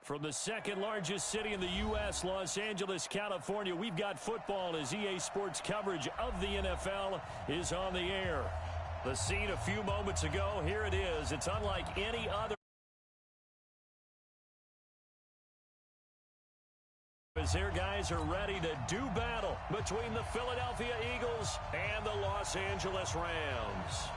From the second largest city in the U.S., Los Angeles, California, we've got football as EA Sports coverage of the NFL is on the air. The scene a few moments ago, here it is. It's unlike any other. As their guys are ready to do battle between the Philadelphia Eagles and the Los Angeles Rams.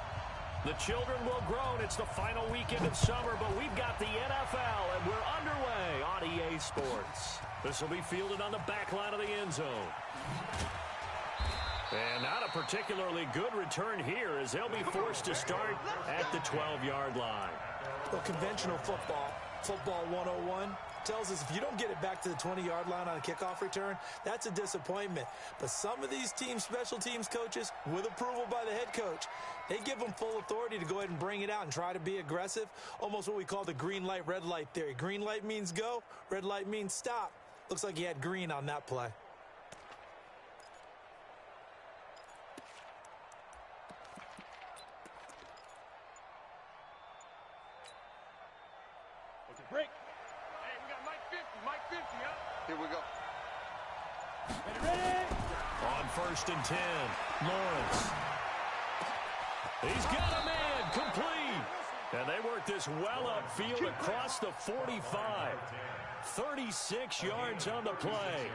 The children will groan. It's the final weekend of summer, but we've got the NFL, and we're underway on EA Sports. This will be fielded on the back line of the end zone. And not a particularly good return here as they'll be forced to start at the 12-yard line. Well, conventional football 101, tells us if you don't get it back to the 20-yard line on a kickoff return, that's a disappointment. But some of these team special teams coaches, with approval by the head coach, they give them full authority to go ahead and bring it out and try to be aggressive, almost what we call the green light, red light theory. Green light means go, red light means stop. Looks like he had green on that play. Break. Hey, we got Mike 50, huh? Here we go. Ready? On 1st and 10, Lawrence. He's got a man, complete. And they work this well upfield across the 45. 36 yards on the play.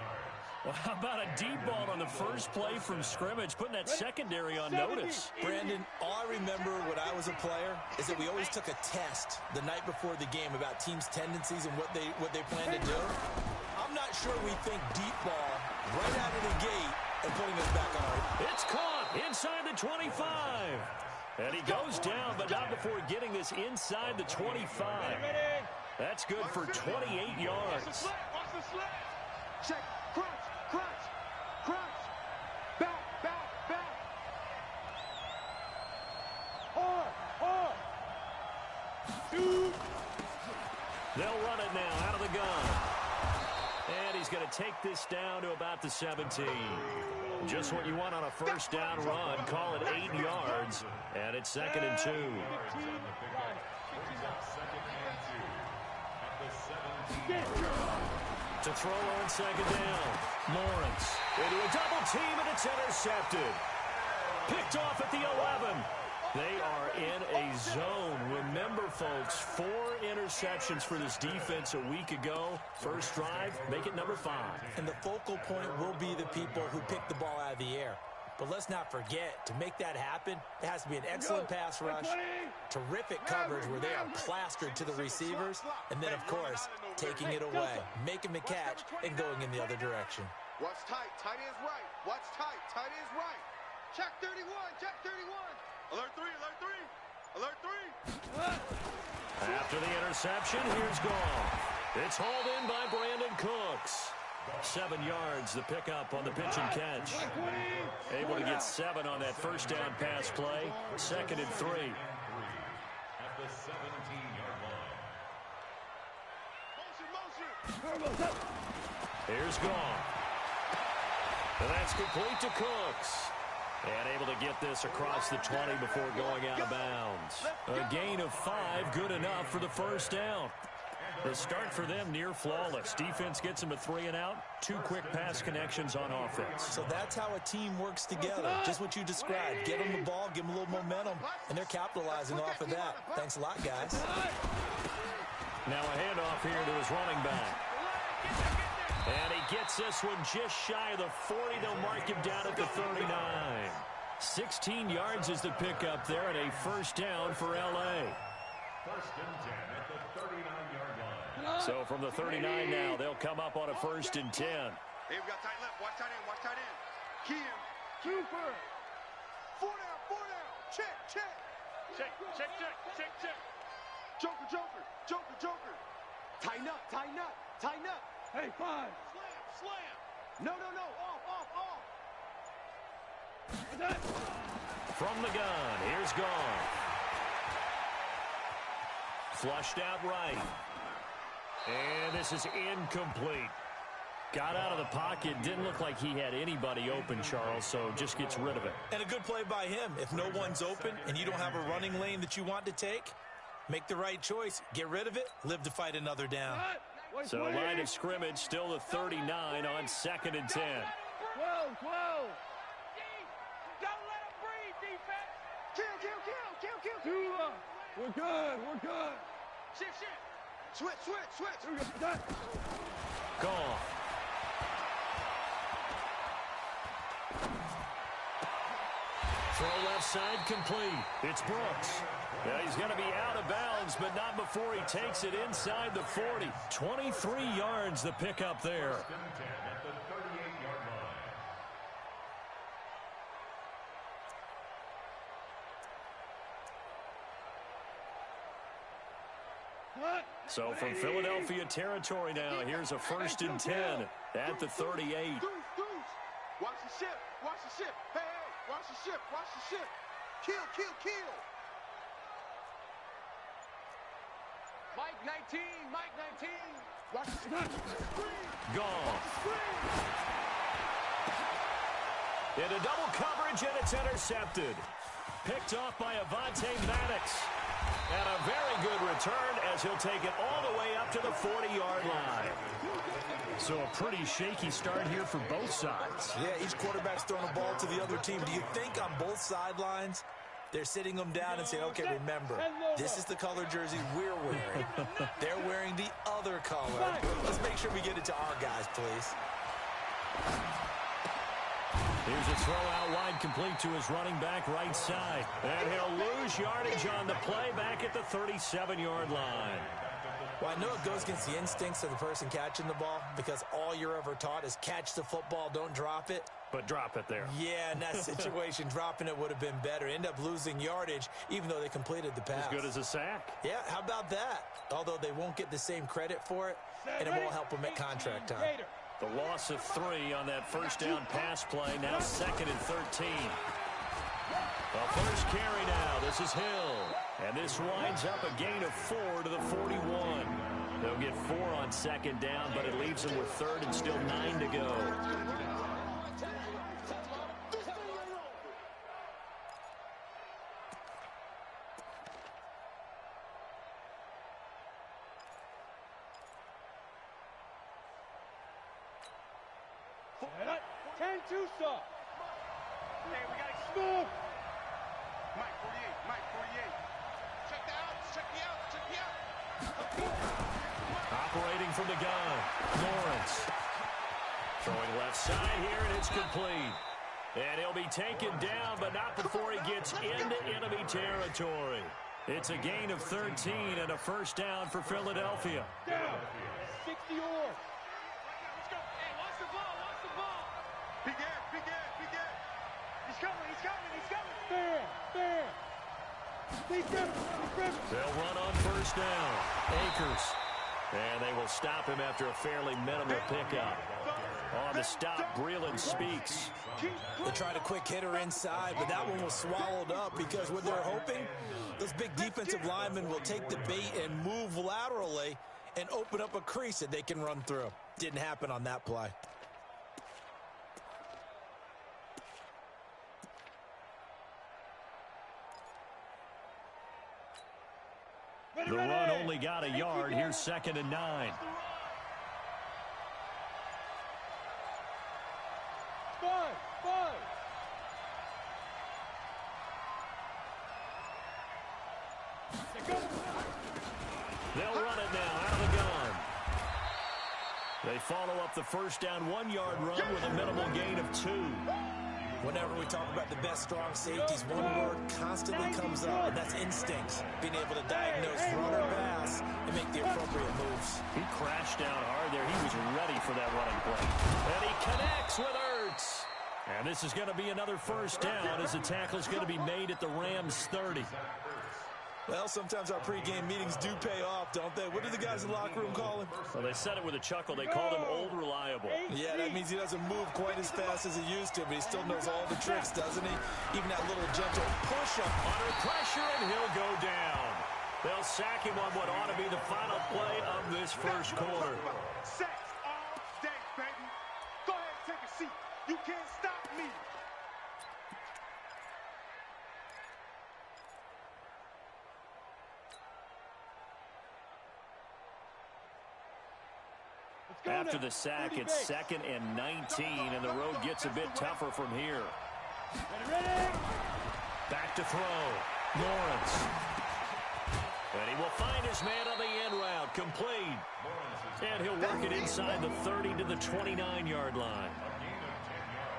Well, how about a deep ball on the first play from scrimmage, putting that secondary on notice? Brandon, all I remember when I was a player is that we always took a test the night before the game about teams' tendencies and what they plan to do. I'm not sure we think deep ball right out of the gate and putting us back on our... It's caught inside the 25. And he goes down, but not before getting this inside the 25. That's good for 28 yards. Watch the sled. Check. Crunch. Back. Shoot. They'll run it now out of the gun. And he's going to take this down to about the 17. Just what you want on a first down run. Call it 8 yards. And it's 2nd and 2. To throw on 2nd down. Lawrence into a double team, and it's intercepted. Picked off at the 11. They are in a zone. Remember, folks, 4 interceptions for this defense a week ago. First drive, make it number 5. And the focal point will be the people who pick the ball out of the air. But let's not forget, to make that happen, there has to be an excellent pass rush, terrific coverage where they are plastered to the receivers, and then, of course, taking it away, making the catch, and going in the other direction. Watch tight. Tight end's right. Watch tight. Tight end's right. Check 31. Alert 3. After the interception, here's Goff. It's hauled in by Brandon Cooks. 7 yards, the pickup on the pitch and catch. Able to get 7 on that first down pass play. 2nd and 3. At the 17-yard line. Here's Goff. And that's complete to Cooks. And able to get this across the 20 before going out of bounds. A gain of 5, good enough for the first down. The start for them near flawless. Defense gets them a 3 and out. 2 quick pass connections on offense. So that's how a team works together. Just what you described. Give them the ball, give them a little momentum, and they're capitalizing off of that. Thanks a lot, guys. Now a handoff here to his running back. And he gets this one just shy of the 40. They'll mark him down at the 39. 16 yards is the pickup there, and a first down for L.A. 1st and 10 at the 39-yard line. So from the 39 now, they'll come up on a 1st and 10. Hey, we got tight left. Watch tight end. Kim. Cooper. 4 down. Check. Joker. Tighten up. Hey, 5. Slam. No. Off. From the gun, here's Goff. Flushed out right. And this is incomplete. Got out of the pocket. Didn't look like he had anybody open, Charles, so just gets rid of it. And a good play by him. If no one's open and you don't have a running lane that you want to take, make the right choice. Get rid of it. Live to fight another down. So line of scrimmage still the 39 on 2nd and 10. 12. Don't let him breathe, defense. Kill. We're good. Shift. Switch. Gone. Throw left side complete. It's Brooks. Yeah, he's going to be out of bounds, but not before he takes it inside the 40. 23 yards the pickup there. At the 38-yard line. So from Philadelphia territory now, here's a 1st and 10 at the 38. Watch the ship. Hey, watch the ship. Kill. Mike 19. Watch the ship. Gone. Into double coverage, and it's intercepted. Picked off by Avonte Maddox. And a very good return as he'll take it all the way up to the 40-yard line. So a pretty shaky start here for both sides. Yeah, each quarterback's throwing the ball to the other team. Do you think on both sidelines they're sitting them down and saying, okay, remember, this is the color jersey we're wearing. They're wearing the other color. Let's make sure we get it to our guys, please. Here's a throw out wide, complete to his running back right side. And he'll lose yardage on the play back at the 37-yard line. Well, I know it goes against the instincts of the person catching the ball because all you're ever taught is catch the football, don't drop it. But drop it there. Yeah, in that situation, dropping it would have been better. End up losing yardage, even though they completed the pass. As good as a sack. Yeah, how about that? Although they won't get the same credit for it, and it won't help them at contract time. The loss of 3 on that first down pass play. Now 2nd and 13. The first carry now. This is Hill. And this winds up a gain of 4 to the 41. They'll get 4 on 2nd down, but it leaves them with 3rd and still 9 to go. Hey, we got to move. Mike 48. Check the out. Operating from the gun, Lawrence. Throwing left side here, and it's complete. And he'll be taken down, but not before he gets into enemy territory. It's a gain of 13 and a first down for Philadelphia. Down. 60 or. Let's go. Hey, watch the ball. Big air. He's coming. Fair. He's gripping. They'll run on first down. Akers. And they will stop him after a fairly minimal pickup. On the stop, Breeland Speaks. They tried a quick hitter inside, but that one was swallowed up because what they're hoping, those big defensive linemen will take the bait and move laterally and open up a crease that they can run through. Didn't happen on that play. The run only got a yard. Here's 2nd and 9. Five. They'll run it now out of the gun. They follow up the first down 1-yard run with a minimal gain of 2. Whenever we talk about the best strong safeties, one word constantly comes up, and that's instincts. Being able to diagnose run or pass and make the appropriate moves. He crashed down hard there. He was ready for that running play. And he connects with Ertz. And this is going to be another first down as the tackle is going to be made at the Rams 30. Well, sometimes our pregame meetings do pay off, don't they? What do the guys in the locker room call him? Well, they said it with a chuckle. They called him Old Reliable. Yeah, that means he doesn't move quite as fast as he used to, but he still knows all the tricks, doesn't he? Even that little gentle push-up. Under pressure, and he'll go down. They'll sack him on what ought to be the final play of this first quarter. Sacks all day, baby. Go ahead and take a seat. You can't stop me. After the sack, it's 2nd and 19, and the road gets a bit tougher from here. Back to throw. Lawrence. And he will find his man on the end route. Complete. And he'll work it inside the 30 to the 29-yard line.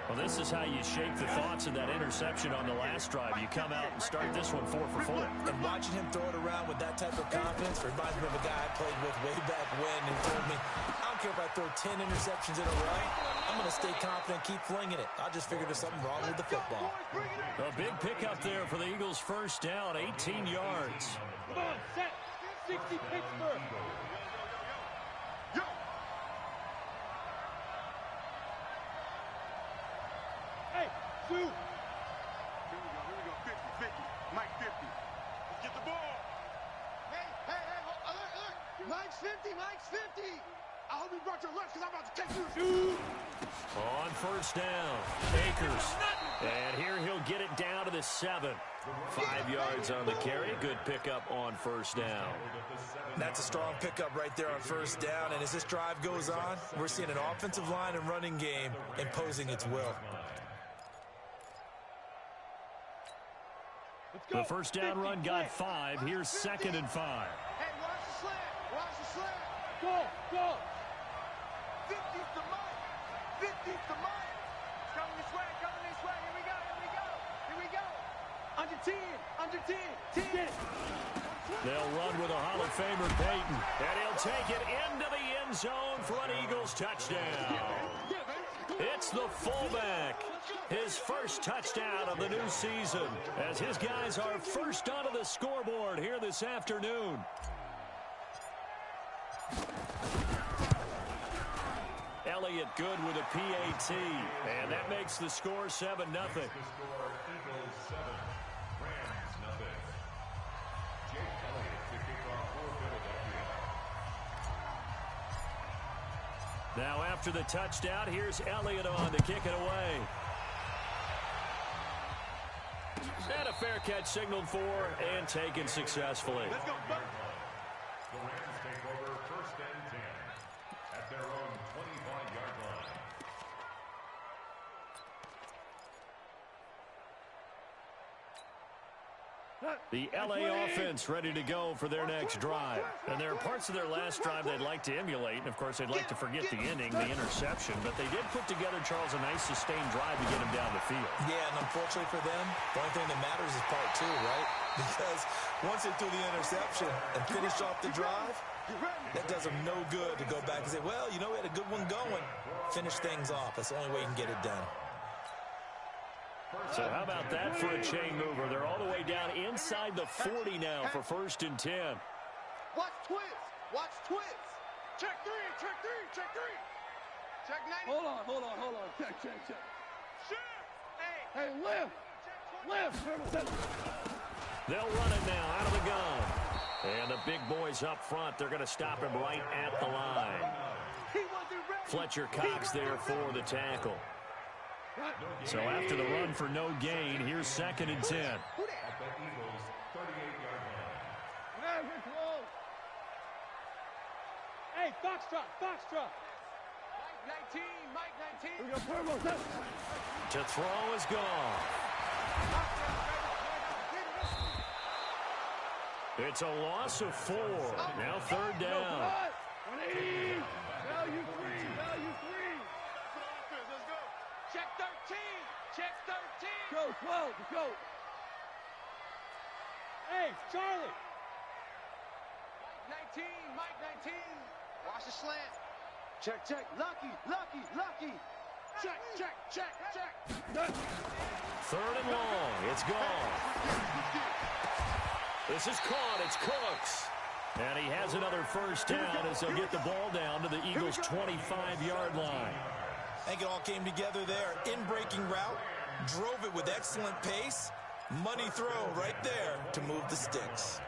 Well, this is how you shake the thoughts of that interception on the last drive. You come out and start this one 4 for 4. And watching him throw it around with that type of confidence reminds me of a guy I played with way back when who told me, I don't care if I throw 10 interceptions in a row, I'm going to stay confident, keep flinging it. I just figured there's something wrong with the football. A big pickup there for the Eagles' first down, 18 yards. Come on, set. 60 Pittsburgh. Hey, Sue. Here we go. 50. Mike 50. Let's get the ball. Hey, alert. Mike's 50. I hope you brought your lunch because I'm about to take you. On first down, Akers. And here he'll get it down to the 7. 5 yards on the carry. Good pickup on first down. That's a strong pickup right there on first down. And as this drive goes on, we're seeing an offensive line and running game imposing its will. The first down run got 5. Here's 2nd and 5. Hey, watch the slant. Go. 50's the Mike. It's coming this way. Here we go. Under 10. 10. They'll run with a Hall of Famer, Peyton. And he'll take it into the end zone for an Eagles touchdown. It's the fullback. His first touchdown of the new season as his guys are first onto the scoreboard here this afternoon. Elliott good with a PAT, and that makes the score 7-0. Now after the touchdown, here's Elliott on to kick it away. And a fair catch signaled for and taken successfully. Let's go, Buck. The Rams take over 1st and 10 at their own 25-yard line. The LA offense ready to go for their next drive. And there are parts of their last drive they'd like to emulate. And, of course, they'd like to forget the ending, the interception. But they did put together, Charles, a nice sustained drive to get them down the field. Yeah, and unfortunately for them, the only thing that matters is part 2, right? Because once they threw the interception and finished off the drive, that does them no good to go back and say, well, you know, we had a good one going. Finish things off. That's the only way you can get it done. So how about that for a chain mover? They're all the way down inside the 40 now for 1st and 10. Watch twist. Check three. Check 90. Hold on. Check. Shoot. Hey, lift. They'll run it now out of the gun. And the big boys up front, they're going to stop him right at the line. He wasn't ready. Fletcher Cox there for the tackle. So after the run for no gain, here's 2nd and 10. At the Eagles' 38-yard line. Hey, Foxtrot. Mike 19. To throw is gone. It's a loss of 4. Now 3rd down. 180. Value 3. Check 13. Go, 12. Go. Hey, Charlie. Mike 19. Watch the slant. Check. Lucky. Check. 3rd and long. It's gone. This is caught. It's Cooks. And he has another first down as they'll get the ball down to the Eagles' 25-yard line. I think it all came together there. In-breaking route, drove it with excellent pace. Money throw right there to move the sticks.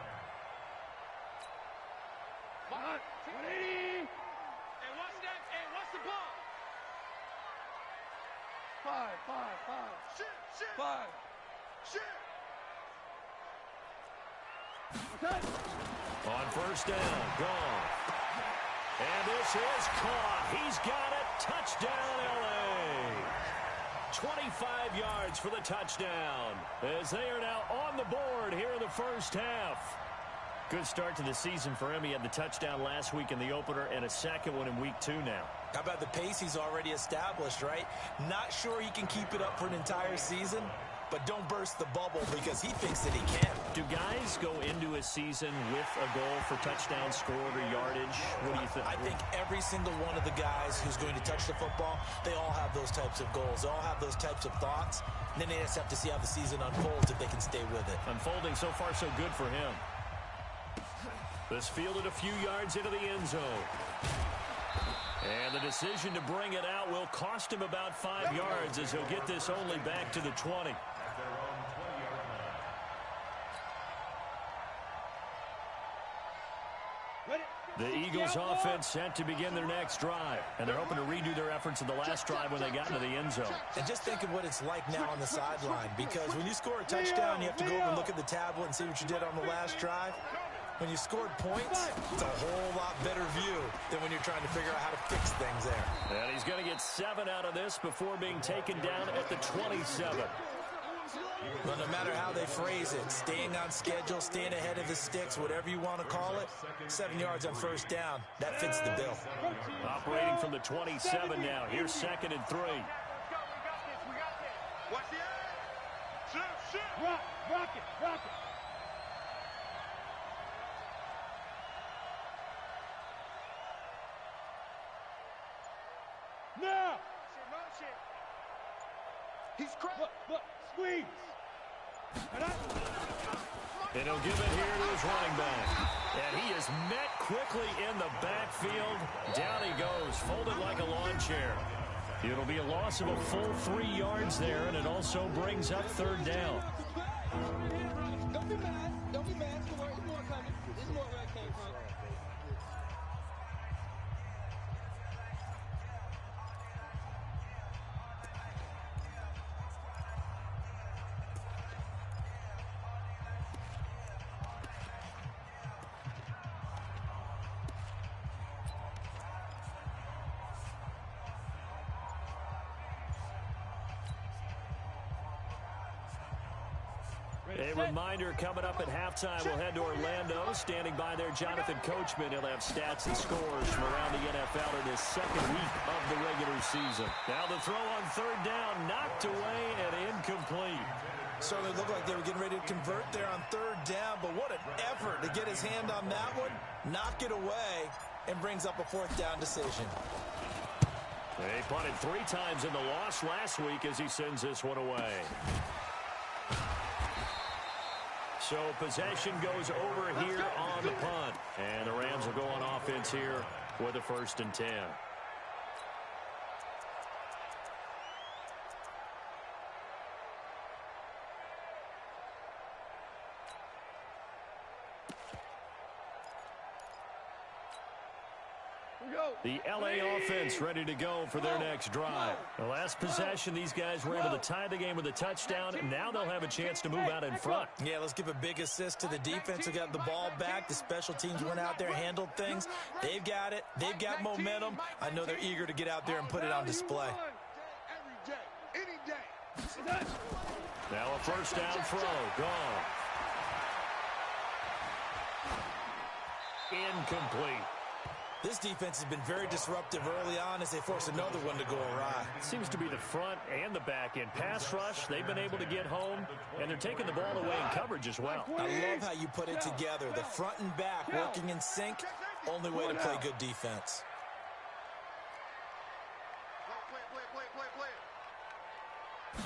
180. And what's the ball? 5. Shoot. 5. Shoot. Okay. On first down, gone. And this is caught. He's got it. Touchdown, L.A. 25 yards for the touchdown as they are now on the board here in the first half. Good start to the season for him. He had the touchdown last week in the opener and a second one in week 2 now. How about the pace he's already established, right? Not sure he can keep it up for an entire season, but don't burst the bubble because he thinks that he can. Do guys go into a season with a goal for touchdown scored or yardage? What do you think? I think every single one of the guys who's going to touch the football, they all have those types of goals. They all have those types of thoughts. And then they just have to see how the season unfolds if they can stay with it. Unfolding so far so good for him. This fielded a few yards into the end zone. And the decision to bring it out will cost him about 5 yards as he'll get this only back to the 20. The Eagles offense set to begin their next drive. And they're hoping to redo their efforts in the last drive when they got into the end zone. And just think of what it's like now on the sideline. Because when you score a touchdown, you have to go over and look at the tablet and see what you did on the last drive. When you scored points, it's a whole lot better view than when you're trying to figure out how to fix things there. And he's going to get 7 out of this before being taken down at the 27. Well, no matter how they phrase it, staying on schedule, staying ahead of the sticks, whatever you want to call it, 7 yards on first down, that fits the bill. Operating from the 27 now. Here's 2nd and 3. Watch the edge. Shoot. Rock it. Now! Motion. He's crazy. Look, squeeze! And he'll give it here to his running back. And he is met quickly in the backfield. Down he goes, folded like a lawn chair. It'll be a loss of a full 3 yards there, and it also brings up 3rd down. Don't be mad. Don't be mad. There's more coming. There's more where it came from. A reminder coming up at halftime, we'll head to Orlando. Standing by there, Jonathan Coachman. He'll have stats and scores from around the NFL in his 2nd week of the regular season. Now the throw on 3rd down, knocked away and incomplete. Certainly looked like they were getting ready to convert there on 3rd down, but what an effort to get his hand on that one, knock it away, and brings up a 4th down decision. They punted 3 times in the loss last week as he sends this one away. So possession goes over here on the punt. And the Rams will go on offense here with a 1st and 10. The L.A. offense ready to go for their next drive. The last possession, these guys were able to tie the game with a touchdown. Now they'll have a chance to move out in front. Yeah, let's give a big assist to the defense who got the ball back. The special teams went out there, handled things. They've got it. They've got momentum. I know they're eager to get out there and put it on display. Every day, any day. Now a 1st down throw. Gone. Incomplete. This defense has been very disruptive early on as they force another one to go awry. It seems to be the front and the back end. Pass rush, they've been able to get home, and they're taking the ball away in coverage as well. I love how you put it together. The front and back working in sync. Only way to play good defense.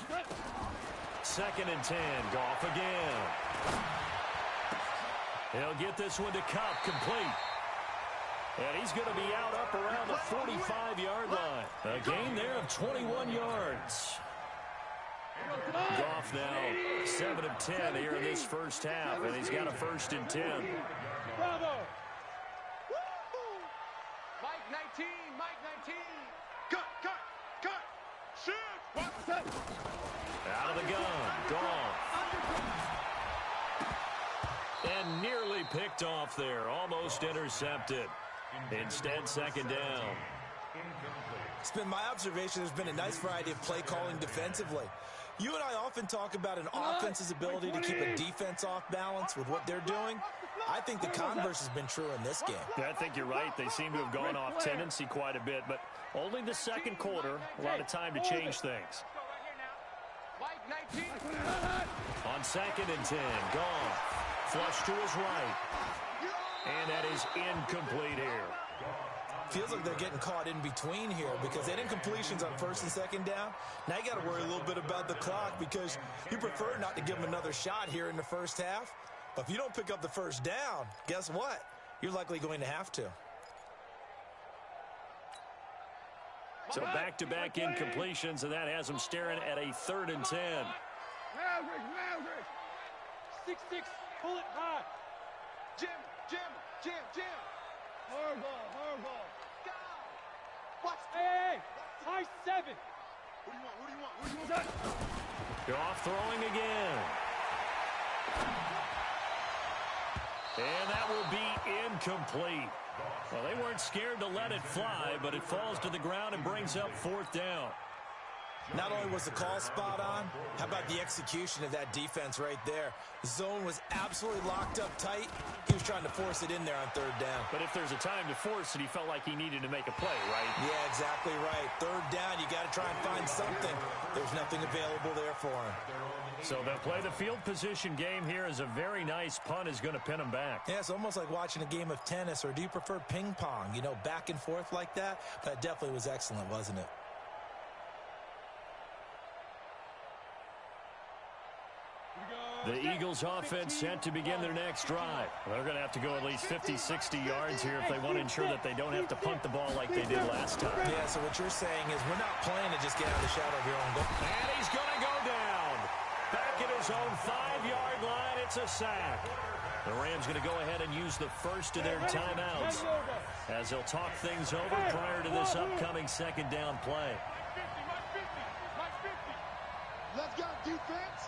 Play. 2nd and 10. Goff again. He'll get this one to Cup, complete. And he's going to be out up around the 45-yard line. A gain there of 21 yards. Goff now 7 of 10 here in this first half, and he's got a 1st and 10. Bravo! Mike 19. Cut. Shoot. Out of the gun. Goff. And nearly picked off there. Almost intercepted. Instead, second down. It's been my observation there's been a nice variety of play calling defensively. You and I often talk about an offense's ability to keep a defense off balance with what they're doing. I think the converse has been true in this game. Yeah, I think you're right. They seem to have gone off tendency quite a bit, but only the second quarter, a lot of time to change things. On 2nd and 10, gone. Flush to his right. And that is incomplete here. Feels like they're getting caught in between here because they didn't completions on 1st and 2nd down. Now you got to worry a little bit about the clock because you prefer not to give them another shot here in the first half. But if you don't pick up the first down, guess what? You're likely going to have to. So back-to-back incompletions, and that has them staring at a 3rd and 10. Maverick. 6-6. Pull it high. Jim. Hard ball. Watch. Hey. High 7. Who do you want? Goff throwing again. And that will be incomplete. Well, they weren't scared to let it fly, but it falls to the ground and brings up 4th down. Not only was the call spot on, how about the execution of that defense right there? The zone was absolutely locked up tight. He was trying to force it in there on 3rd down. But if there's a time to force it, he felt like he needed to make a play, right? Yeah, exactly right. 3rd down, you got to try and find something. There's nothing available there for him. So they'll play the field position game here as a very nice punt is going to pin them back. Yeah, it's almost like watching a game of tennis, or do you prefer ping pong? You know, back and forth like that? That definitely was excellent, wasn't it? The Eagles offense set to begin their next drive. They're going to have to go at least 50, 60 yards here if they want to ensure that they don't have to punt the ball like they did last time. Yeah, so what you're saying is we're not playing to just get out of the shadow of your own goal. And he's going to go down. Back at his own 5-yard line, it's a sack. The Rams going to go ahead and use the first of their timeouts as they'll talk things over prior to this upcoming 2nd down play. Let's go, defense.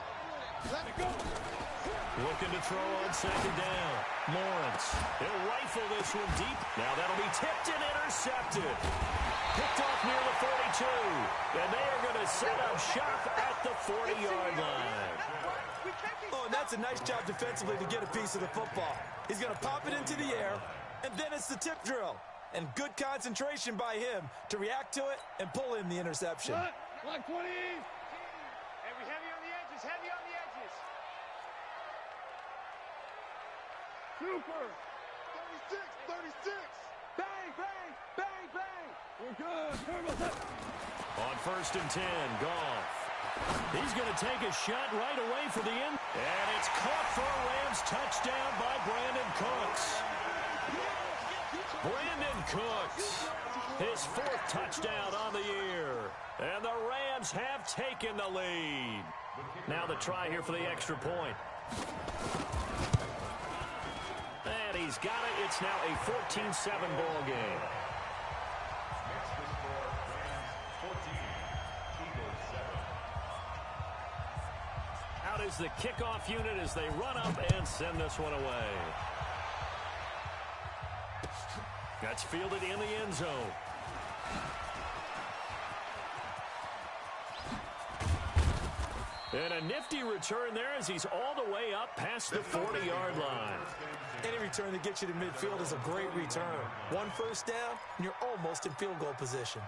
Let's go. Looking to throw on 2nd down. Lawrence. He'll rifle this one deep. Now that'll be tipped and intercepted. Picked off near the 42. And they are going to set up shop at the 40-yard line. Oh, and that's a nice job defensively to get a piece of the football. He's going to pop it into the air, and then it's the tip drill. And good concentration by him to react to it and pull in the interception. Block 20. Hey, we heavy on the edges. Super. 36. Bang. We're good. Turbo set. On 1st and 10, Goff. He's going to take a shot right away for the end. And it's caught for a Rams touchdown by Brandon Cooks. Brandon Cooks, his 4th touchdown on the year. And the Rams have taken the lead. Now the try here for the extra point. And he's got it. It's now a 14-7 ball game. Out is the kickoff unit as they run up and send this one away. That's fielded in the end zone. And a nifty return there as he's all the way up past the 40-yard line. Any return that gets you to midfield is a great return. 1 first down, and you're almost in field goal position.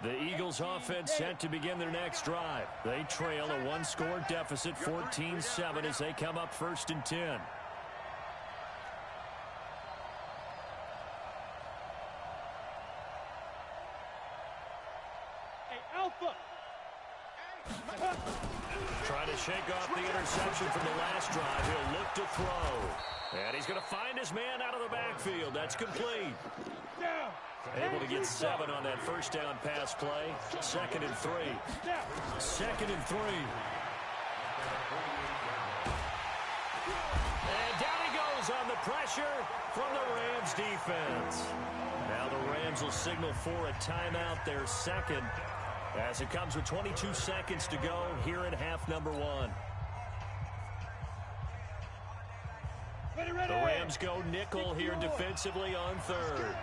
The Eagles offense set to begin their next drive. They trail a 1-score deficit, 14-7, as they come up 1st and 10. Hey, Alpha. Trying to shake off the interception from the last drive. He'll look to throw. And he's going to find his man out of the backfield. That's complete. Down. Able to get 7 on that first down pass play. 2nd and 3. 2nd and 3. And down he goes on the pressure from the Rams defense. Now the Rams will signal for a timeout, their 2nd, as it comes with 22 seconds to go here in half number 1. The Rams go nickel here defensively on third.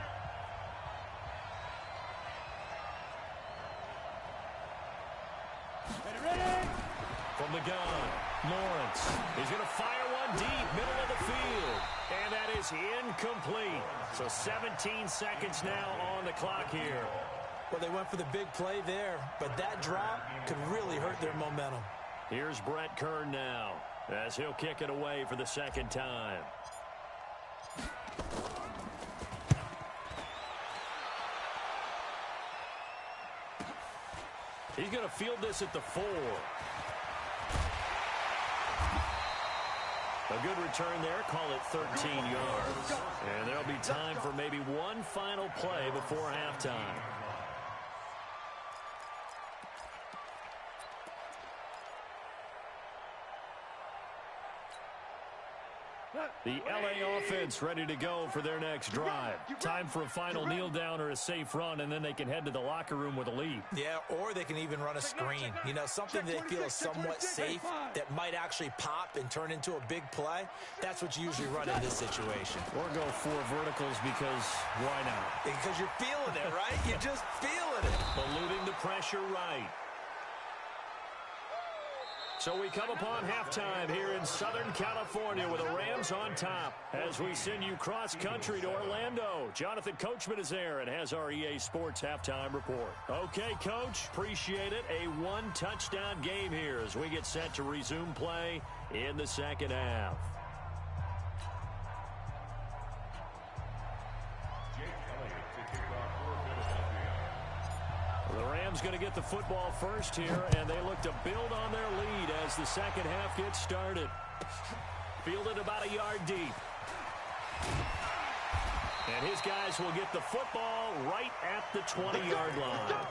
From the gun, Lawrence. He's going to fire one deep, middle of the field. And that is incomplete. So 17 seconds now on the clock here. Well, they went for the big play there, but that drop could really hurt their momentum. Here's Brett Kern now, as he'll kick it away for the second time. He's going to field this at the 4. A good return there. Call it 13 yards. And there'll be time for maybe one final play before halftime. The LA offense ready to go for their next drive. Time for a final kneel down or a safe run, and then they can head to the locker room with a lead. Yeah, or they can even run a screen. You know, something they feel is somewhat safe that might actually pop and turn into a big play. That's what you usually run in this situation. Or go 4 verticals because why not? Because you're feeling it, right? You're just feeling it. Eluding the pressure right. So we come upon halftime here in Southern California with the Rams on top as we send you cross-country to Orlando. Jonathan Coachman is there and has our EA Sports halftime report. Okay, Coach, appreciate it. A 1-touchdown game here as we get set to resume play in the second half. The Rams going to get the football first here, and they look to build on their lead as the second half gets started. Fielded about a yard deep. And his guys will get the football right at the 20-yard line.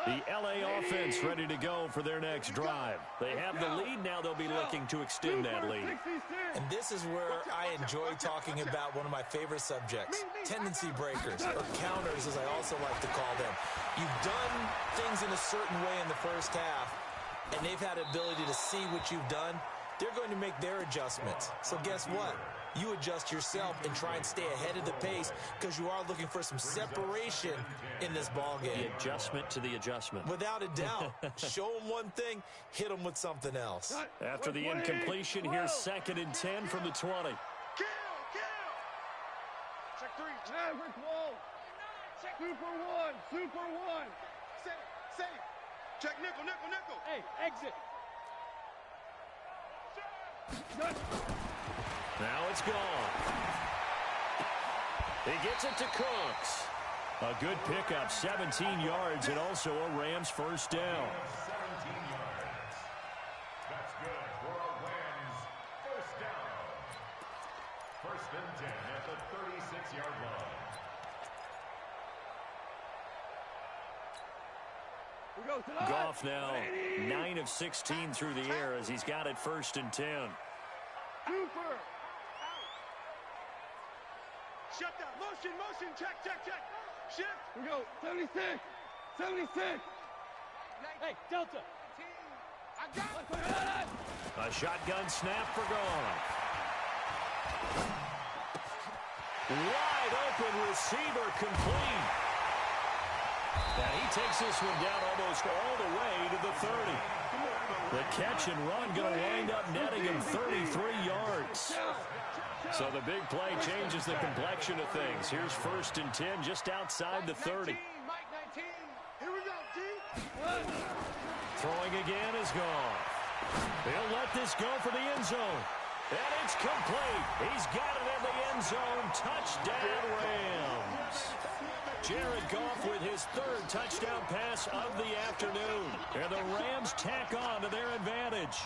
The LA offense ready to go for their next drive. They have the lead. Now they'll be looking to extend that lead. And this is where I enjoy talking about one of my favorite subjects, tendency breakers, or counters as I also like to call them. You've done things in a certain way in the first half, and they've had the ability to see what you've done. They're going to make their adjustments. So guess what? You adjust yourself and try and stay ahead of the pace because you are looking for some separation in this ball game. The adjustment to the adjustment. Without a doubt. Show them one thing, hit them with something else. After the incompletion, here's 2nd and 10 from the 20. Kill! Check 3. Maverick wall. Super one. Safe. Check nickel. Hey, exit. Now it's gone. He gets it to Cooks. A good pickup, 17 yards, and also a Rams first down. 17 yards. That's good for a Rams first down. 1st and 10 at the 36-yard line. Goff now 9 of 16 through the air as he's got it 1st and 10. Super. Shut down. Motion. Check. Shift. We go. 76. Hey, Delta. I got it. A shotgun snap for Goff. Wide open receiver complete. And he takes this one down almost all the way to the 30. The catch and run going to wind up netting him 33 yards. So the big play changes the complexion of things. Here's 1st and 10 just outside the 30. Mike 19. Here we go, D. Throwing again is gone. They'll let this go for the end zone. And it's complete. He's got it in the end zone. Touchdown, Rams. Jared Goff with his 3rd touchdown pass of the afternoon. And the Rams tack on to their advantage.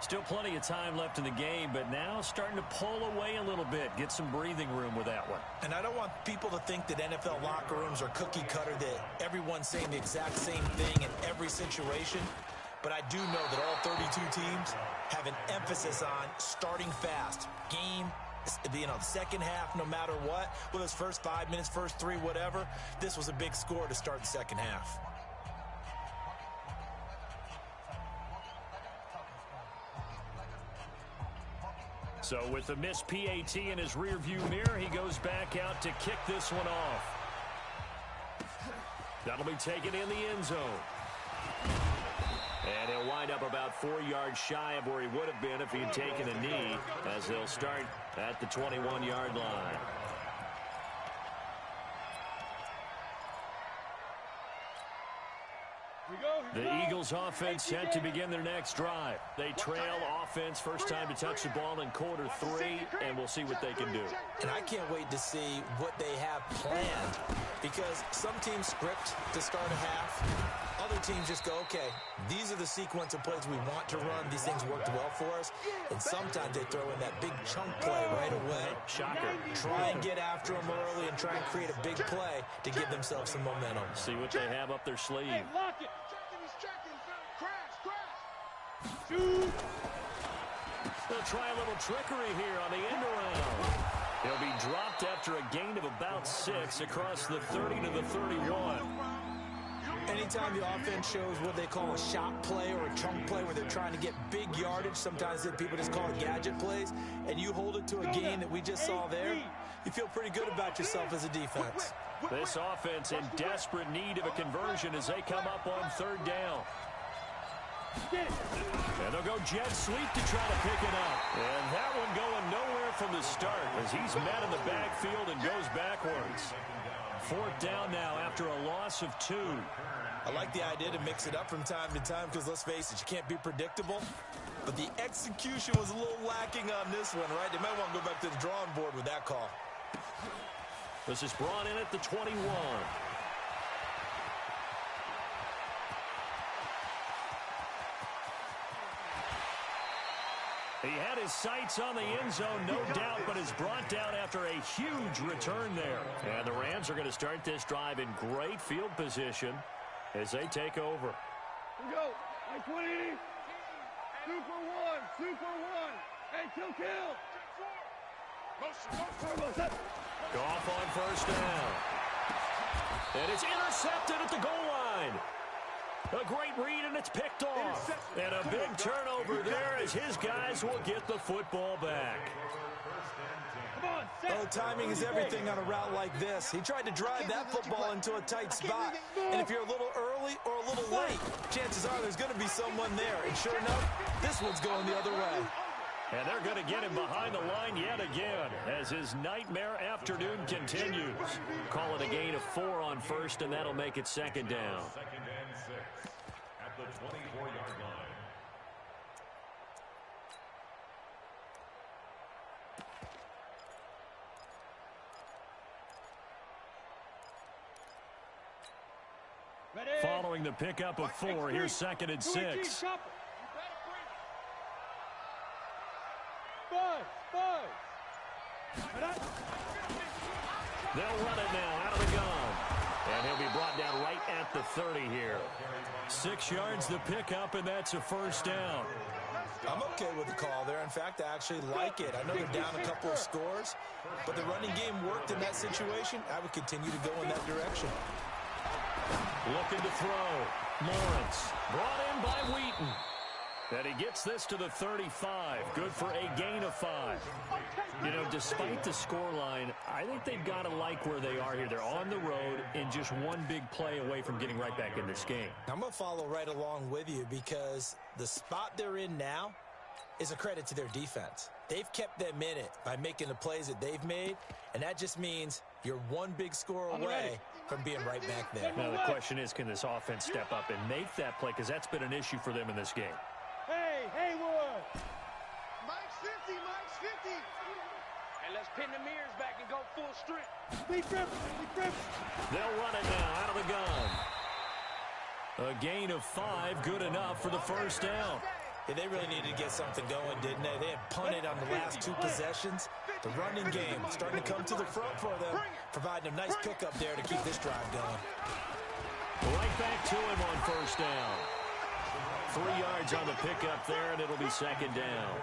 Still plenty of time left in the game, but now starting to pull away a little bit. Get some breathing room with that one. And I don't want people to think that NFL locker rooms are cookie cutter, that everyone's saying the exact same thing in every situation. But I do know that all 32 teams have an emphasis on starting fast, game You know, the second half, no matter what, whether it's first 5 minutes, first 3, whatever, this was a big score to start the second half. So with the missed PAT in his rearview mirror, he goes back out to kick this one off. That'll be taken in the end zone. And he'll wind up about 4 yards shy of where he would have been if he had taken a knee, as they'll start at the 21-yard line. The Eagles offense set to begin their next drive. They trail offense, first time to touch the ball in quarter 3, and we'll see what they can do. And I can't wait to see what they have planned, because some teams script to start a half. Other teams just go, okay, these are the sequence of plays we want to run. These things worked well for us. And sometimes they throw in that big chunk play right away. Shocker. Try and get after them early and try and create a big play to give themselves some momentum. See what they have up their sleeve. Hey, lock it. They'll try a little trickery here on the end around. He'll be dropped after a gain of about 6 across the 30 to the 31. Anytime the offense shows what they call a shot play or a chunk play where they're trying to get big yardage, sometimes people just call it gadget plays, and you hold it to a gain that we just saw there, you feel pretty good about yourself as a defense. This offense in desperate need of a conversion as they come up on 3rd down. And they'll go jet sweep to try to pick it up. And that one going nowhere from the start as he's met in the backfield and goes backwards. 4th down now after a loss of 2. I like the idea to mix it up from time to time because, let's face it, you can't be predictable. But the execution was a little lacking on this one, right? They might want to go back to the drawing board with that call. This is brought in at the 21. He had his sights on the end zone, no doubt, but is brought down after a huge return there. And the Rams are going to start this drive in great field position as they take over. Here we go. 20. 2 for 1. 2 for 1. Hey, kill. Goff on 1st down. And it's intercepted at the goal line. A great read, and it's picked off. And a big turnover there as his guys will get the football back. Oh, timing is everything on a route like this. He tried to drive that football into a tight spot. And if you're a little early or a little late, chances are there's going to be someone there. And sure enough, this one's going the other way. And they're going to get him behind the line yet again as his nightmare afternoon continues. Call it a gain of 4 on 1st, and that'll make it 2nd down. 2nd and 6 at the 24-yard line. Ready? Following the pickup of 4, here's 2nd and 6. 5. They'll run it now out of the gun. And he'll be brought down right at the 30 here. 6 yards the pickup, and that's a 1st down. I'm okay with the call there. In fact, I actually like it. I know they're down a couple of scores, but the running game worked in that situation. I would continue to go in that direction. Looking to throw. Lawrence brought in by Wheaton. And he gets this to the 35. Good for a gain of 5. You know, despite the scoreline, I think they've got to like where they are here. They're on the road and just one big play away from getting right back in this game. I'm going to follow right along with you because the spot they're in now is a credit to their defense. They've kept them in it by making the plays that they've made, and that just means you're one big score away from being right back there. Now, the question is, can this offense step up and make that play? Because that's been an issue for them in this game. Hey, Haywood. Mike's 50, Mike's 50. And let's pin the mirrors back and go full strength. Lee Griffin. They'll run it now out of the gun. A gain of 5, good enough for the 1st down. Yeah, they really needed to get something going, didn't they? They had punted on the last 2 possessions. The running game starting to come to the front for them, providing a nice pickup there to keep this drive going. Right back to him on 1st down. 3 yards on the pickup there, and it'll be 2nd down.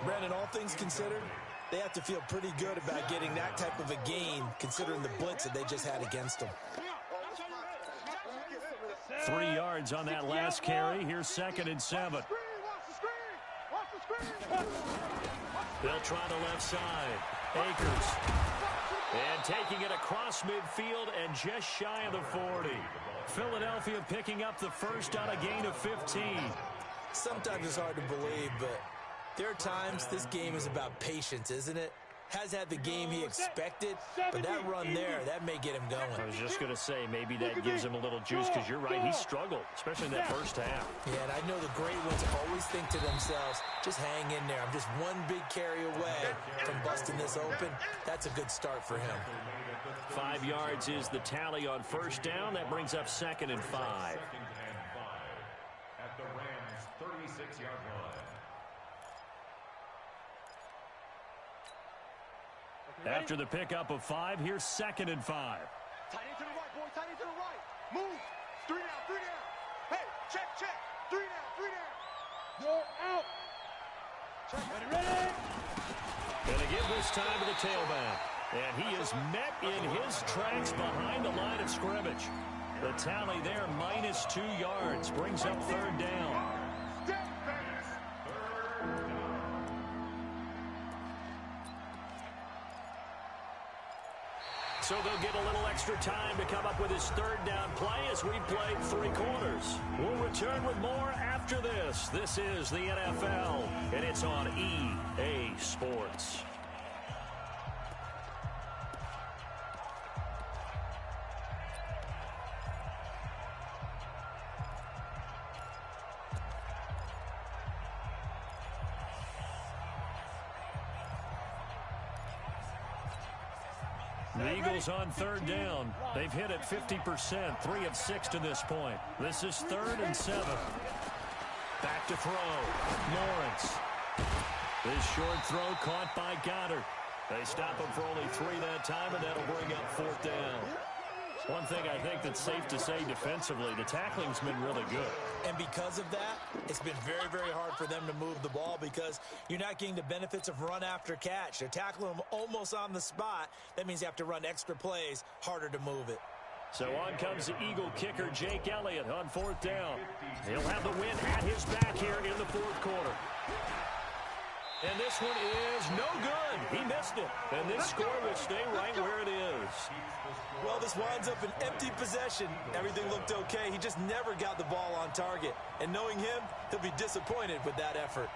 Brandon, all things considered, They have to feel pretty good about getting that type of a gain, considering the blitz that they just had against them. 3 yards on that last carry. Here's 2nd and 7. They'll try the left side. Akers. And taking it across midfield and just shy of the 40. Philadelphia picking up the first on a gain of 15. Sometimes it's hard to believe, but there are times this game is about patience, isn't it? Has had the game he expected, but that run there, that may get him going. I was just going to say, maybe that gives him a little juice, because you're right, he struggled, especially in that first half. Yeah, and I know the great ones always think to themselves, just hang in there. I'm just one big carry away from busting this open. That's a good start for him. 5 yards is the tally on first down. That brings up 2nd and 5. At the Rams' 36-yard line. After the pickup of 5, here's 2nd and 5. Tight end to the right, boys. Tight end to the right. Move. 3 down, 3 down. Hey, check. 3 down, 3 down. You're out. Check. Ready. Gonna give this time to the tailback. And he is met in his tracks behind the line of scrimmage. The tally there, minus 2 yards, brings up 3rd down. So they'll get a little extra time to come up with his 3rd down play as we played 3 quarters. We'll return with more after this. This is the NFL, and it's on EA Sports. The Eagles on 3rd down. They've hit it 50%, 3 of 6 to this point. This is 3rd and 7. Back to throw. Lawrence. This short throw caught by Goddard. They stop him for only 3 that time, and that'll bring up 4th down. One thing I think that's safe to say defensively, the tackling's been really good. And because of that, it's been very, very hard for them to move the ball because you're not getting the benefits of run after catch. They're tackling them almost on the spot. That means you have to run extra plays, harder to move it. So on comes the Eagle kicker, Jake Elliott, on 4th down. He'll have the win at his back here in the 4th quarter. And this one is no good. He missed it. And this score will stay right where it is. Well, this winds up an empty possession. Everything looked okay. He just never got the ball on target. And knowing him, he'll be disappointed with that effort.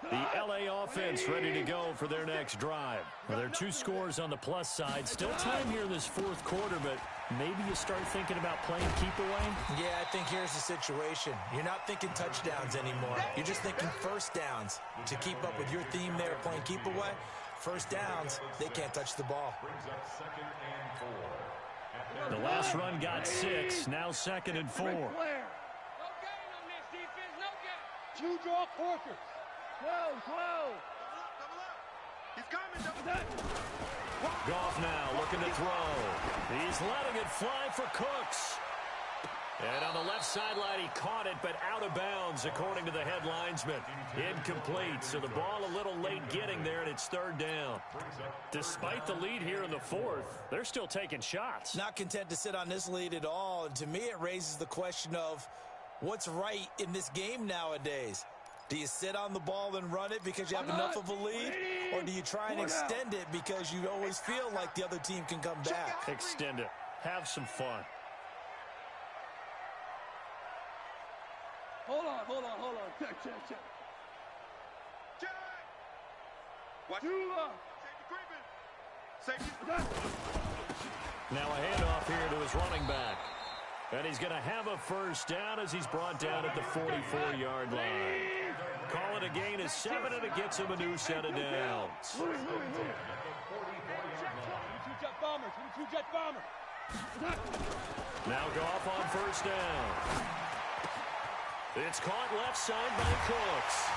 The LA offense ready to go for their next drive. Well, there are 2 scores on the plus side. Still time here in this 4th quarter, but maybe you start thinking about playing keep away? Yeah, I think here's the situation. You're not thinking touchdowns anymore. You're just thinking first downs. To keep up with your theme there, playing keep away, first downs, they can't touch the ball. The last run got 6, now 2nd and 4. No gain on this defense, no gain. 2 draw quarters. 12. He's coming, double that. Goff now looking to throw. He's letting it fly for Cooks. And on the left sideline, he caught it, but out of bounds, according to the head linesman. Incomplete, so the ball a little late getting there, and it's 3rd down. Despite the lead here in the 4th, they're still taking shots. Not content to sit on this lead at all, and to me it raises the question of what's right in this game nowadays. Do you sit on the ball and run it because you have enough of a lead? Or do you try and extend it because you always feel like the other team can come back? Extend it. Have some fun. Hold on. Check. Watch. Safety. Now a handoff here to his running back. And he's going to have a first down as he's brought down at the 44-yard line. Call it a gain of 7, and it gets him a new set of downs. 22 jet bombers. Now Goff on first down. It's caught left side by Cooks.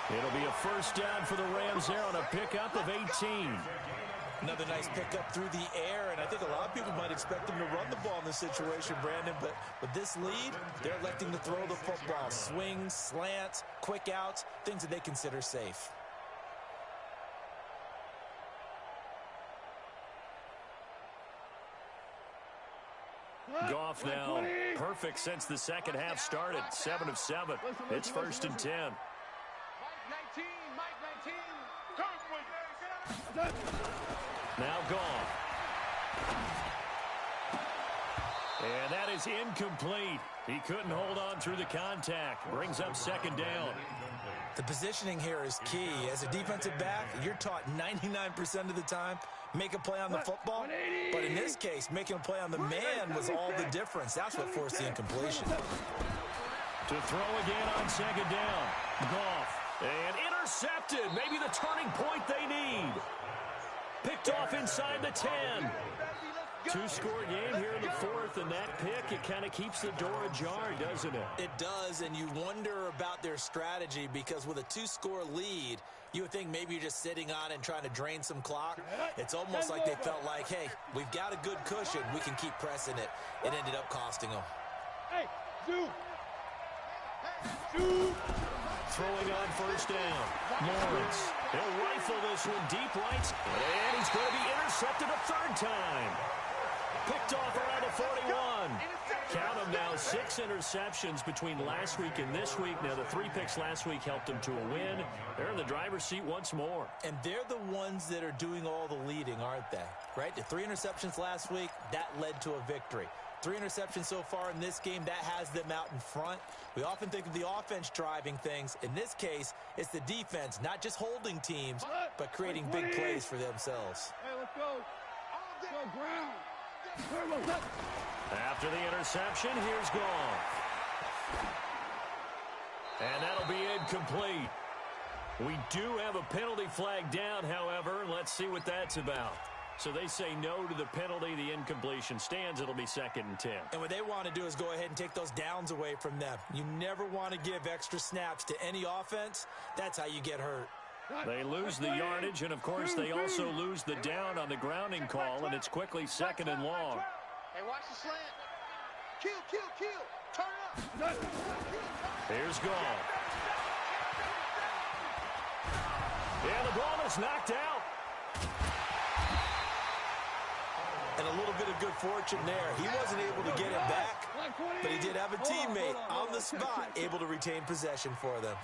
It'll be a first down for the Rams there on a pickup of 18. Another nice pickup through the air, and I think a lot of people might expect them to run the ball in this situation, Brandon, but with this lead, they're electing to throw the football. Swings, slants, quick outs, things that they consider safe. Goff now perfect since the second half started. 7 of 7. It's first and 10. Mike 19, Mike 19. Now Goff. And that is incomplete. He couldn't hold on through the contact. Brings up second down. The positioning here is key. As a defensive back, you're taught 99% of the time, make a play on the football. But in this case, making a play on the man was all the difference. That's what forced the incompletion. To throw again on second down. Goff. And intercepted. Maybe the turning point they need. Picked off inside the 10. Two-score game here in the fourth, and that pick, it kind of keeps the door ajar, doesn't it? It does, and you wonder about their strategy because with a two-score lead, you would think maybe you're just sitting on it and trying to drain some clock. It's almost like they felt like, hey, we've got a good cushion. We can keep pressing it. It ended up costing them. Hey, shoot! Throwing on first down. Lawrence. He'll rifle this one deep right. And he's going to be intercepted a third time. Picked off around the 41. Count them now, 6 interceptions between last week and this week. Now, the 3 picks last week helped them to a win. They're in the driver's seat once more. And they're the ones that are doing all the leading, aren't they? Right? The 3 interceptions last week, that led to a victory. 3 interceptions so far in this game, that has them out in front. We often think of the offense driving things. In this case, it's the defense, not just holding teams, but creating big plays for themselves. Hey, let's go. Let's go, ground. After the interception, here's Goff. And that'll be incomplete. We do have a penalty flag down, however. Let's see what that's about. So they say no to the penalty. The incompletion stands. It'll be second and 10. And what they want to do is go ahead and take those downs away from them. You never want to give extra snaps to any offense. That's how you get hurt. They lose the yardage, and, of course, they also lose the down on the grounding call, and it's quickly second and long. Hey, watch the slant. Kill. Turn up. Here's Goff. And the ball is knocked out. And a little bit of good fortune there. He wasn't able to get it back, but he did have a teammate on the spot able to retain possession for them.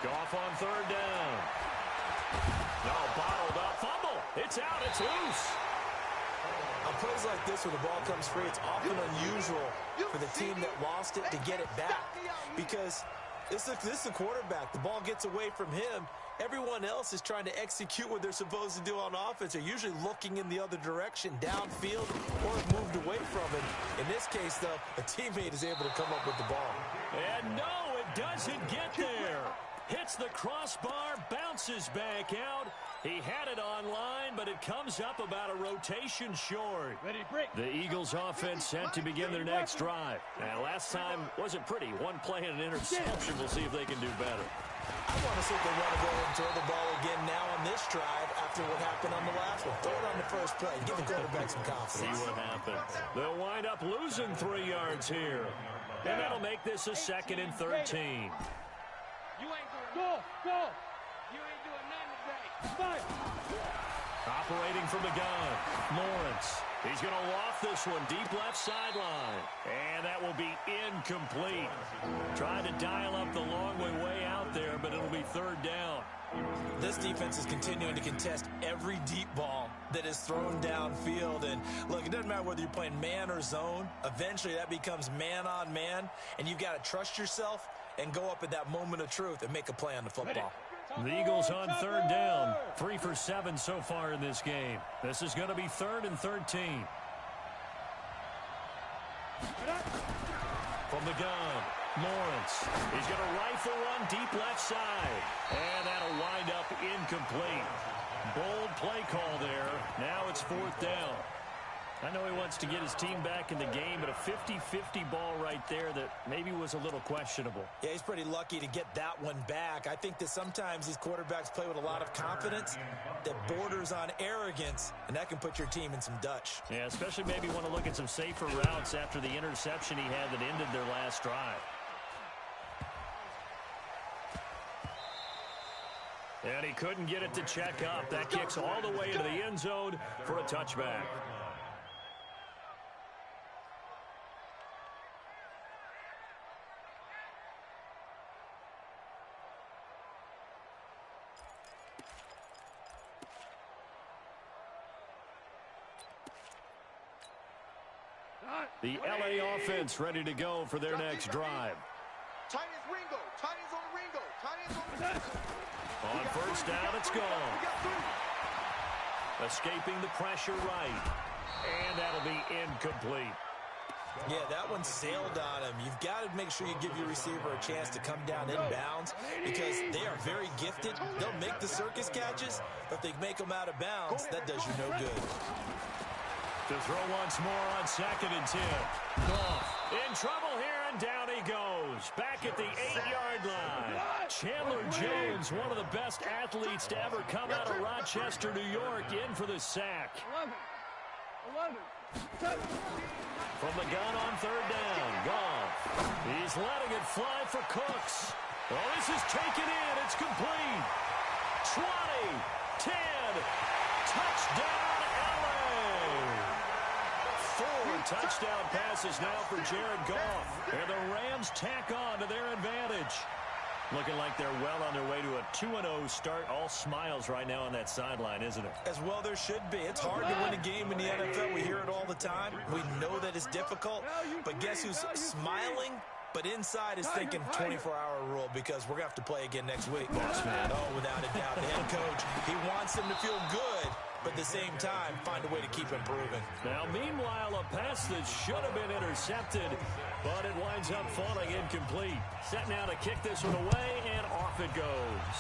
Goff on third down. No, bottled up. Fumble. It's out. It's loose. On plays like this where the ball comes free, it's often unusual for the team that lost it to get it back because this is the quarterback. The ball gets away from him. Everyone else is trying to execute what they're supposed to do on offense. They're usually looking in the other direction, downfield, or have moved away from it. In this case, though, a teammate is able to come up with the ball. And no, it doesn't get there. Hits the crossbar, bounces back out. He had it online, but it comes up about a rotation short. The Eagles offense set to begin their next drive. Now, last time wasn't pretty. One play and an interception. We'll see if they can do better. I want to see if they want to go ahead and throw the ball again now on this drive after what happened on the last one. Throw it on the first play. Give the quarterback some confidence. See what happens. They'll wind up losing 3 yards here. And that'll make this a second and 13. You ain't doing Go. You ain't doing nothing today. Operating from the gun, Lawrence. He's going to loft this one deep left sideline. And that will be incomplete. Trying to dial up the long way out there, but it'll be third down. This defense is continuing to contest every deep ball that is thrown downfield. And, look, it doesn't matter whether you're playing man or zone. Eventually, that becomes man on man. And you've got to trust yourself and go up at that moment of truth and make a play on the football. The Eagles on third down. 3 for 7 so far in this game. This is going to be third and 13. From the gun, Lawrence. He's going to rifle one deep left side. And that'll wind up incomplete. Bold play call there. Now it's fourth down. I know he wants to get his team back in the game, but a 50-50 ball right there that maybe was a little questionable. Yeah, he's pretty lucky to get that one back. I think that sometimes these quarterbacks play with a lot of confidence that borders on arrogance, and that can put your team in some Dutch. Yeah, especially maybe want to look at some safer routes after the interception he had that ended their last drive. And he couldn't get it to check up. That kicks all the way into the end zone for a touchback. The LA offense ready to go for their next drive. Tight ends Ringo. Tight ends on Ringo. Tight ends on Ringo. On first down, it's gone. Escaping the pressure right. And that'll be incomplete. Yeah, that one sailed on him. You've got to make sure you give your receiver a chance to come down inbounds because they are very gifted. They'll make the circus catches, but if they make them out of bounds, that does you no good. To throw once more on 2nd and 10. Goff in trouble here, and down he goes. Back at the 8-yard line. Chandler Jones, one of the best athletes to ever come out of Rochester, New York, in for the sack. 11, 7. From the gun on 3rd down. Goff. He's letting it fly for Cooks. Oh, this is taken in. It's complete. 20, 10, touchdown, LA. 4 touchdown passes now for Jared Goff. And the Rams tack on to their advantage. Looking like they're well on their way to a 2-0 start. All smiles right now on that sideline, isn't it? As well there should be. It's hard to win a game in the NFL. We hear it all the time. We know that it's difficult. But guess who's smiling? But inside is thinking 24-hour rule because we're going to have to play again next week. Boss man. Oh, without a doubt. The head coach, he wants them to feel good, but at the same time, find a way to keep improving. Now, meanwhile, a pass that should have been intercepted, but it winds up falling incomplete. Set now to kick this one away, and off it goes.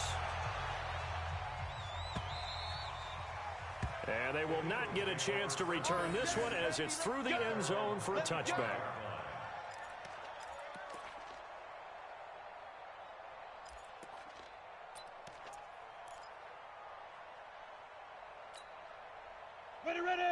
And they will not get a chance to return this one as it's through the end zone for a touchback.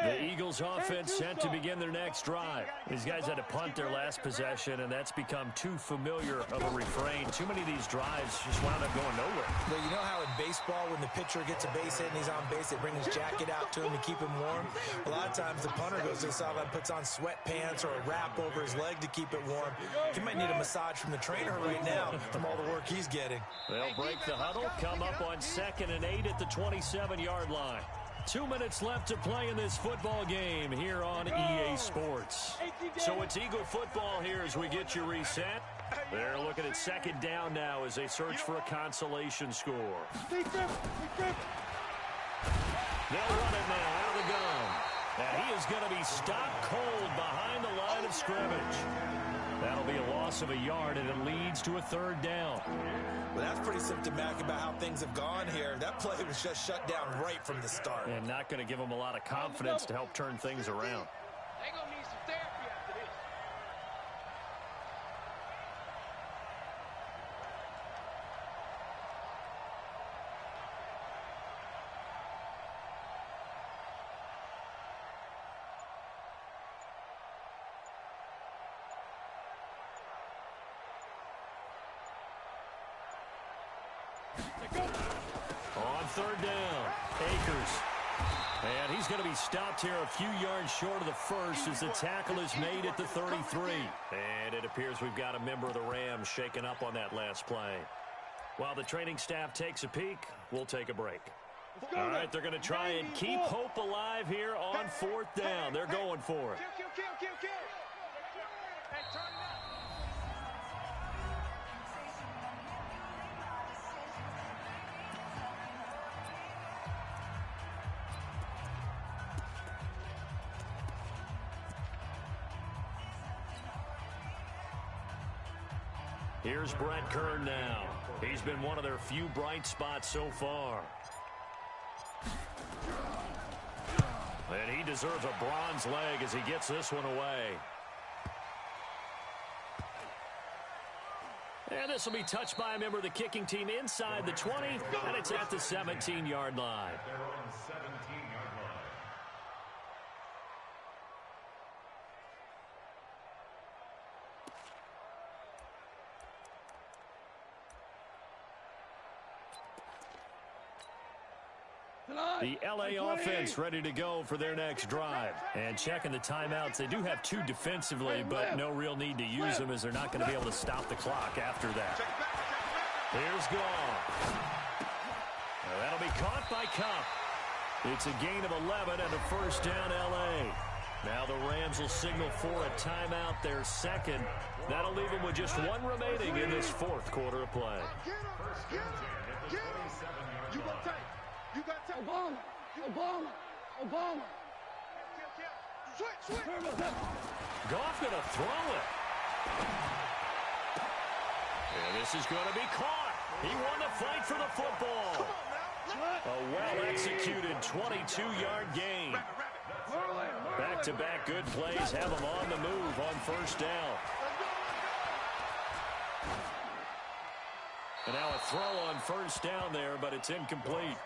The Eagles offense set to begin their next drive. These guys had to punt their last possession, and that's become too familiar of a refrain. Too many of these drives just wound up going nowhere. Well, you know how in baseball, when the pitcher gets a base hit and he's on base, they bring his jacket out to him to keep him warm? A lot of times the punter goes to the sideline, puts on sweatpants or a wrap over his leg to keep it warm. He might need a massage from the trainer right now from all the work he's getting. They'll break the huddle, come up on 2nd and 8 at the 27-yard line. 2 minutes left to play in this football game here on EA Sports. So it's Eagle football here as we get you reset. They're looking at 2nd down now as they search for a consolation score. They'll run it now out of the gun. And he is going to be stopped cold behind the line of scrimmage. That'll be a loss of a yard, and it leads to a 3rd down. Well, that's pretty symptomatic about how things have gone here. That play was just shut down right from the start. And not going to give them a lot of confidence to help turn things around. They're going to need some therapy after this. On 3rd down, Akers. And he's going to be stopped here a few yards short of the first as the tackle is made at the 33. And it appears we've got a member of the Rams shaken up on that last play. While the training staff takes a peek, we'll take a break. All right, they're going to try and keep hope alive here on 4th down. They're going for it. Kill. Hey, turn it up. Here's Brett Kern now. He's been one of their few bright spots so far. And he deserves a bronze leg as he gets this one away. And this will be touched by a member of the kicking team inside the 20, and it's at the 17-yard line. They're on the 17-yard line. The LA offense ready to go for their next drive. And checking the timeouts, they do have 2 defensively, but no real need to use them as they're not going to be able to stop the clock after that. Here's Gall. That'll be caught by Cup. It's a gain of 11 and a first down LA. Now the Rams will signal for a timeout, their second. That'll leave them with just 1 remaining in this 4th quarter of play. Get him. You got tape. You got tape. Obama. Switch. Goff going to throw it. And this is going to be caught. He won the fight for the football. A well-executed 22-yard gain. Back-to-back good plays have him on the move on first down. And now a throw on first down there, but it's incomplete.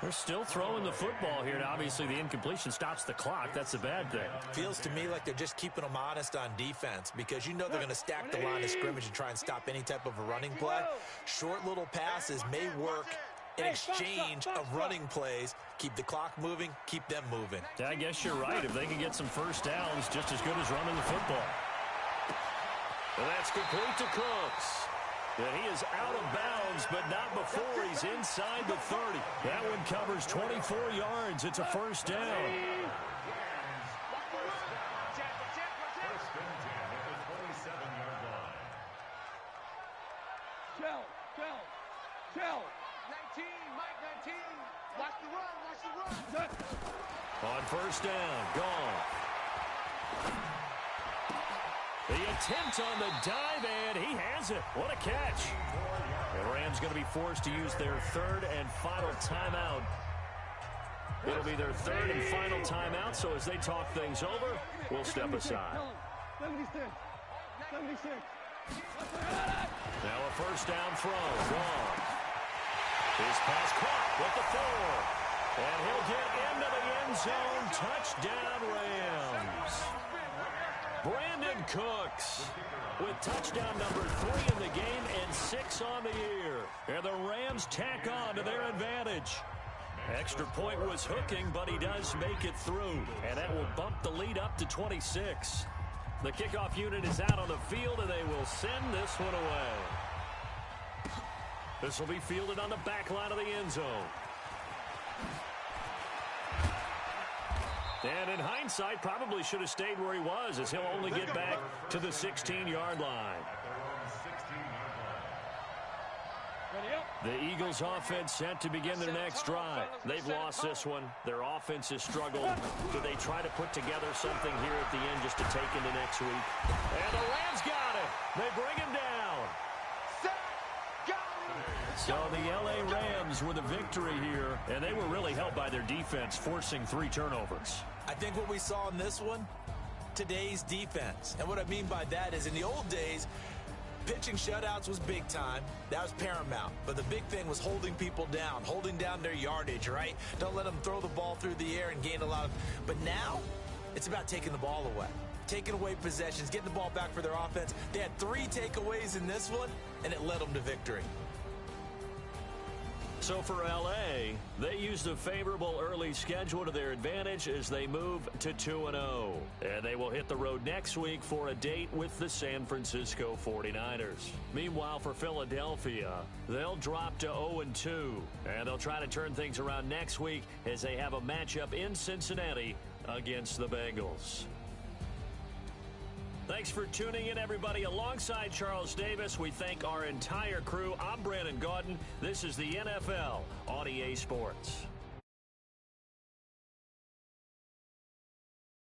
They're still throwing the football here, and obviously the incompletion stops the clock. That's a bad thing. Feels to me like they're just keeping them honest on defense because you know they're going to stack the line of scrimmage and try and stop any type of a running play. Short little passes may work in exchange of running plays. Keep the clock moving, keep them moving. I guess you're right. If they can get some first downs, just as good as running the football. And that's complete to Cooks. And he is out of bounds, but not before he's inside the 30. That one covers 24 yards. It's a first down. First and 10 at the 27-yard line. Shell. 19, Mike 19. Watch the run. On first down, gone. The attempt on the dive, and he has it. What a catch. The Rams going to be forced to use their 3rd and final timeout. It'll be their 3rd and final timeout, so as they talk things over, we'll step aside. 76. Now a first down throw. Gone. His pass caught with the 4. And he'll get into the end zone. Touchdown, Rams. Brandon Cooks with touchdown number 3 in the game and 6 on the year. And the Rams tack on to their advantage. Extra point was hooking, but he does make it through. And that will bump the lead up to 26. The kickoff unit is out on the field, and they will send this one away. This will be fielded on the back line of the end zone. And in hindsight, probably should have stayed where he was, as he'll only get back to the 16-yard line. The Eagles offense set to begin their next drive. They've lost this one. Their offense has struggled. Do they try to put together something here at the end just to take into next week? And the Rams got it. They bring him down. So the L.A. Rams with a victory here, and they were really helped by their defense, forcing 3 turnovers. I think what we saw in this one, today's defense. And what I mean by that is in the old days, pitching shutouts was big time. That was paramount. But the big thing was holding people down, holding down their yardage, right? Don't let them throw the ball through the air and gain a lot of... But now, it's about taking the ball away. Taking away possessions, getting the ball back for their offense. They had 3 takeaways in this one, and it led them to victory. So for L.A., they used a favorable early schedule to their advantage as they move to 2-0. And they will hit the road next week for a date with the San Francisco 49ers. Meanwhile, for Philadelphia, they'll drop to 0-2. And they'll try to turn things around next week as they have a matchup in Cincinnati against the Bengals. Thanks for tuning in, everybody. Alongside Charles Davis, we thank our entire crew. I'm Brandon Gaudin. This is the NFL on EA Sports.